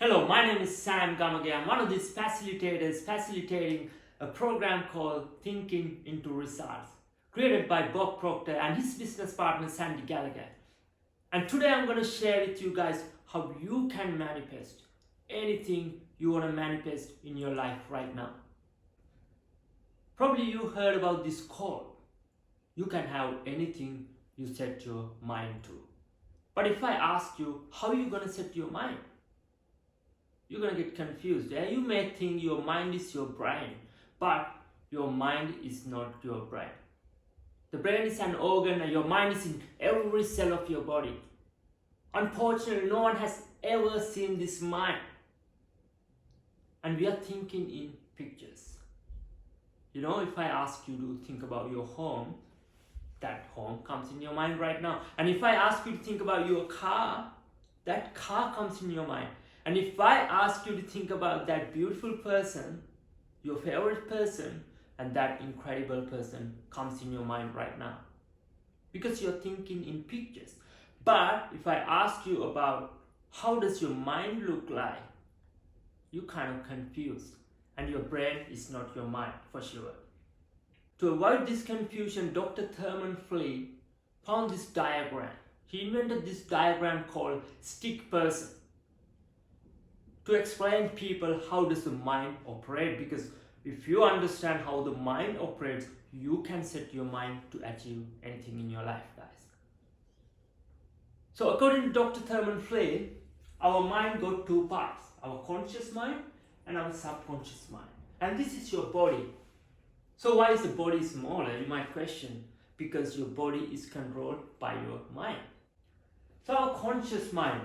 Hello, my name is Sam Gamage. I'm one of these facilitators facilitating a program called Thinking into Results, created by Bob Proctor and his business partner Sandy Gallagher. And today I'm going to share with you guys how you can manifest anything you want to manifest in your life right now. Probably you heard about this quote: you can have anything you set your mind to. But if I ask you, how are you going to set your mind? You're going to get confused. You may think your mind is your brain, but your mind is not your brain. The brain is an organ and your mind is in every cell of your body. Unfortunately, no one has ever seen this mind. And we are thinking in pictures. If I ask you to think about your home, that home comes in your mind right now. And if I ask you to think about your car, that car comes in your mind. And if I ask you to think about that beautiful person, your favorite person, and that incredible person comes in your mind right now. Because you're thinking in pictures. But if I ask you about how does your mind look like, you're kind of confused. And your brain is not your mind, for sure. To avoid this confusion, Dr. Thurman Flea found this diagram. He invented this diagram called stick person, to explain people how does the mind operate, because if you understand how the mind operates, you can set your mind to achieve anything in your life, guys. So according to Dr. Thurman Flea, our mind got two parts: our conscious mind and our subconscious mind. And this is your body. So why is the body smaller, you might question? Because your body is controlled by your mind. So our conscious mind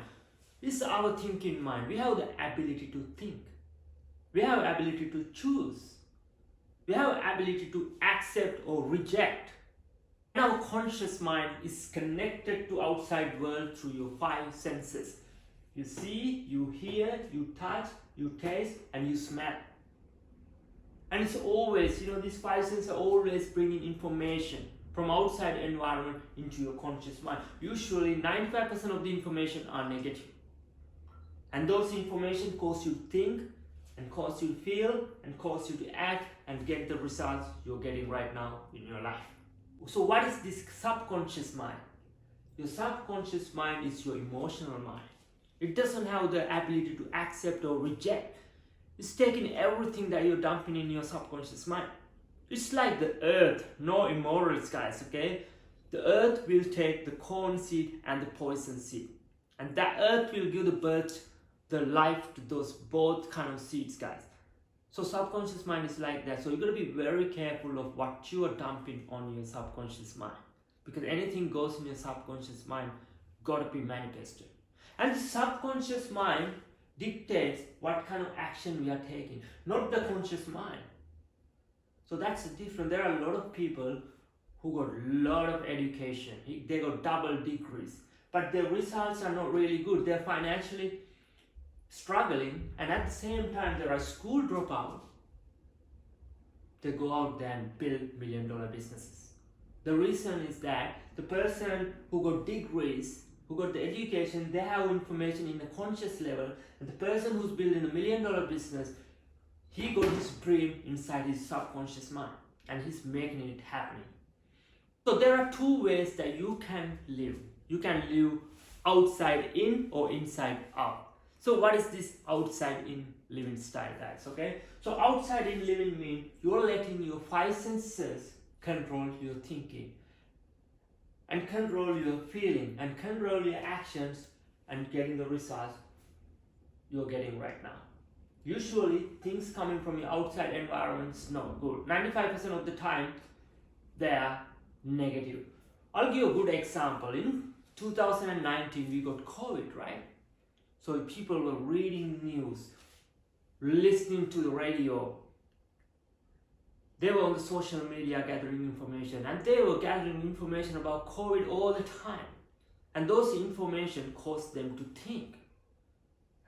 is our thinking mind. We have the ability to think. We have the ability to choose. We have the ability to accept or reject. And our conscious mind is connected to outside world through your five senses. You see, you hear, you touch, you taste, and you smell. And it's always, these five senses are always bringing information from outside environment into your conscious mind. Usually 95% of the information are negative. And those information cause you to think, and cause you to feel, and cause you to act, and get the results you're getting right now in your life. So what is this subconscious mind? Your subconscious mind is your emotional mind. It doesn't have the ability to accept or reject. It's taking everything that you're dumping in your subconscious mind. It's like the earth, no immortals, guys, okay? The earth will take the corn seed and the poison seed. And that earth will give the birth, the life to those both kind of seeds, guys. So subconscious mind is like that. So you're going to be very careful of what you are dumping on your subconscious mind. Because anything goes in your subconscious mind, got to be manifested. And the subconscious mind dictates what kind of action we are taking, not the conscious mind. So that's the difference. There are a lot of people who got a lot of education. They got double degrees. But their results are not really good. They're financially struggling, and at the same time there are school dropouts. They go out there and build $1 million businesses. The reason is that the person who got degrees, who got the education, they have information in the conscious level, and the person who's building $1 million business, he got his dream inside his subconscious mind, and he's making it happen. So there are two ways that you can live. You can live outside in or inside out. So what is this outside in living style, guys? Okay, so outside in living means you're letting your five senses control your thinking, and control your feeling, and control your actions, and getting the results you're getting right now. Usually things coming from your outside environment is not good. 95% of the time they are negative. I'll give you a good example. In 2019 we got COVID, right? So people were reading news, listening to the radio. They were on the social media gathering information, and they were gathering information about COVID all the time. And those information caused them to think.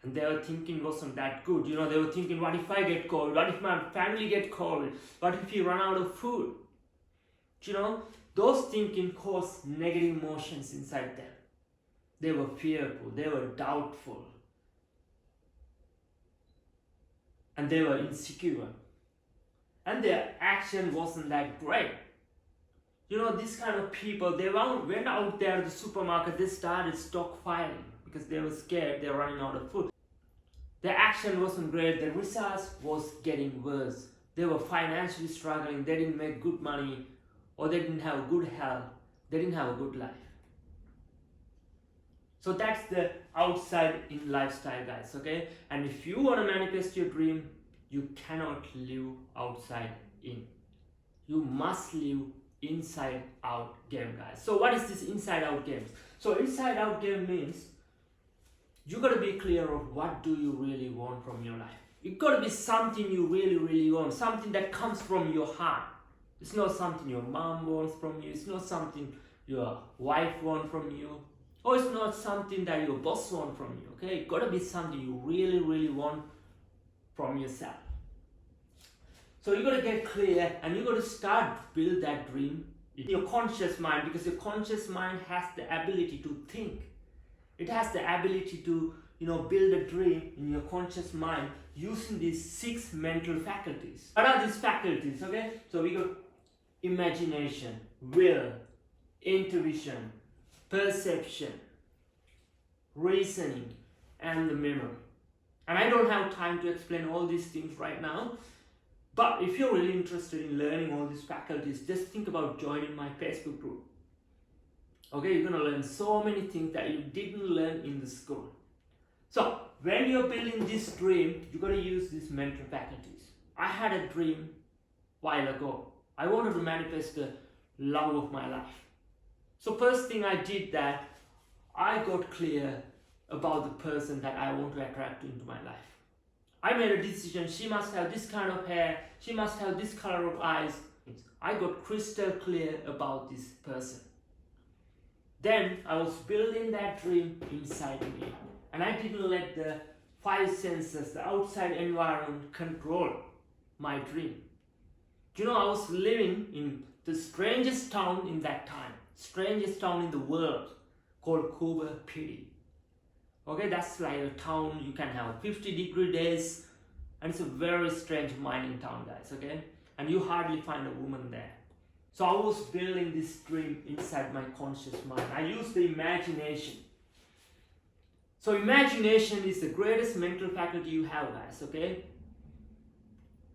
And their thinking wasn't that good. They were thinking, what if I get COVID? What if my family get COVID? What if we run out of food? Those thinking caused negative emotions inside them. They were fearful, they were doubtful. and they were insecure, and their action wasn't that great. These kind of people, they went out there to the supermarket, they started stockpiling because they were scared they're running out of food. Their action wasn't great, the results was getting worse. They were financially struggling, they didn't make good money, or they didn't have good health, they didn't have a good life. So that's the outside in lifestyle, guys, okay? And if you want to manifest your dream, you cannot live outside in. You must live inside out game, guys. So what is this inside out game? So inside out game means you got to be clear of what do you really want from your life. It got to be something you really want, something that comes from your heart. It's not something your mom wants from you, it's not something your wife wants from you, or it's not something that your boss wants from you, okay? It got to be something you really want from yourself. So you got to get clear and you got to start build that dream in your conscious mind, because your conscious mind has the ability to think. It has the ability to build a dream in your conscious mind using these 6 mental faculties. What are these faculties? Okay, so we got imagination, will, intuition, perception, reasoning, and the memory. And I don't have time to explain all these things right now. But if you're really interested in learning all these faculties, just think about joining my Facebook group. Okay, you're gonna learn so many things that you didn't learn in the school. So when you're building this dream, you gotta use these mental faculties. I had a dream a while ago. I wanted to manifest the love of my life. So first thing I did that, I got clear about the person that I want to attract into my life. I made a decision, she must have this kind of hair, she must have this color of eyes. I got crystal clear about this person. Then I was building that dream inside me. And I didn't let the 5 senses, the outside environment, control my dream. I was living in the strangest town in that time, strangest town in the world, called Coober Pedy. Okay, that's like a town you can have 50-degree days, and it's a very strange mining town, guys, okay? And you hardly find a woman there. So I was building this dream inside my conscious mind. I used the imagination. So imagination is the greatest mental faculty you have, guys, okay?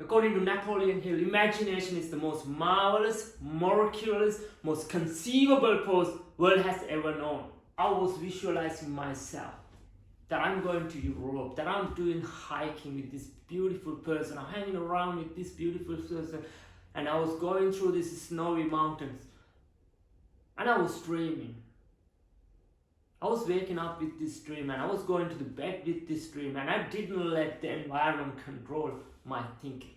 According to Napoleon Hill, imagination is the most marvelous, miraculous, most conceivable force world has ever known. I was visualizing myself that I'm going to Europe, that I'm doing hiking with this beautiful person, I'm hanging around with this beautiful person, and I was going through these snowy mountains, and I was dreaming. I was waking up with this dream, and I was going to the bed with this dream, and I didn't let the environment control my thinking.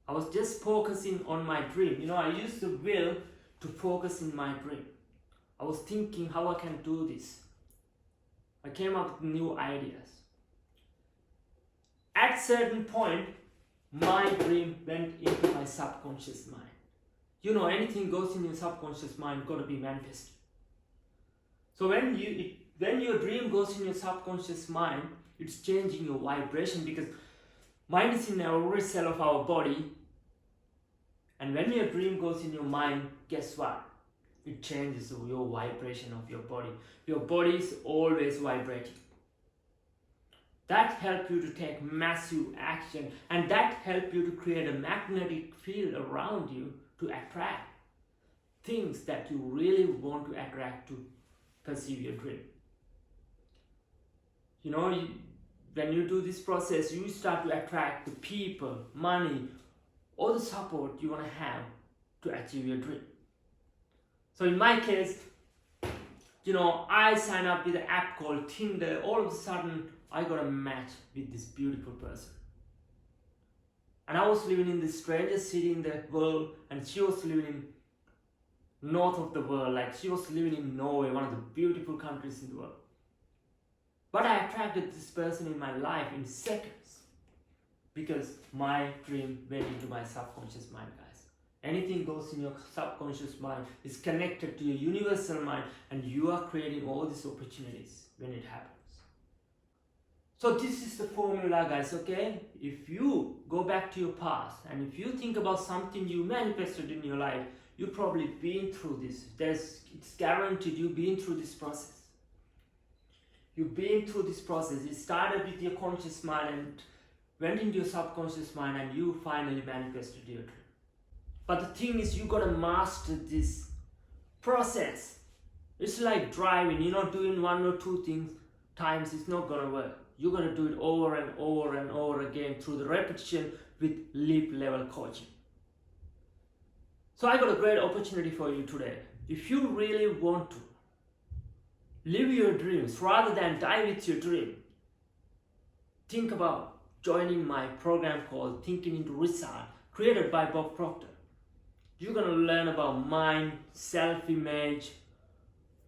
I was just focusing on my dream. I used the will to focus in my dream. I was thinking how I can do this. I came up with new ideas. At certain point, my dream went into my subconscious mind. Anything goes in your subconscious mind, got to be manifested. So when your dream goes in your subconscious mind, it's changing your vibration, because mind is in every cell of our body. And when your dream goes in your mind, guess what? It changes your vibration of your body. Your body is always vibrating. That helps you to take massive action, and that helps you to create a magnetic field around you to attract things that you really want to attract to pursue your dream. When you do this process, you start to attract the people, money, all the support you want to have to achieve your dream. So in my case, I signed up with an app called Tinder. All of a sudden, I got a match with this beautiful person. And I was living in the strangest city in the world, and she was living in north of the world. Like, she was living in Norway, one of the beautiful countries in the world. But I attracted this person in my life in seconds, because my dream went into my subconscious mind, guys. Anything goes in your subconscious mind is connected to your universal mind, and you are creating all these opportunities when it happens. So this is the formula, guys, okay? If you go back to your past and if you think about something you manifested in your life, you've probably been through this. It's guaranteed you've been through this process. You've been through this process. It started with your conscious mind and went into your subconscious mind and you finally manifested your dream. But the thing is, you gotta master this process. It's like driving, doing one or two things times it's not gonna work. You're gonna do it over and over and over again through the repetition with leap level coaching. So I got a great opportunity for you today. If you really want to live your dreams rather than die with your dream, think about joining my program called Thinking into Result, created by Bob Proctor. You're going to learn about mind, self-image,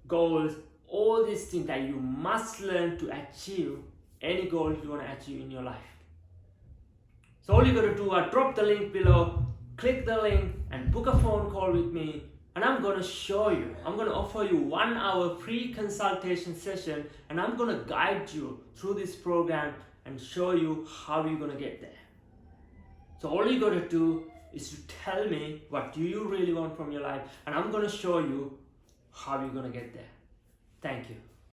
goals, all these things that you must learn to achieve any goal you want to achieve in your life. So all you got to do is drop the link below, click the link and book a phone call with me, and I'm going to show you, I'm going to offer you 1 hour free consultation session, and I'm going to guide you through this program and show you how you're going to get there. So all you got to do is to tell me what do you really want from your life, and I'm going to show you how you're going to get there. Thank you.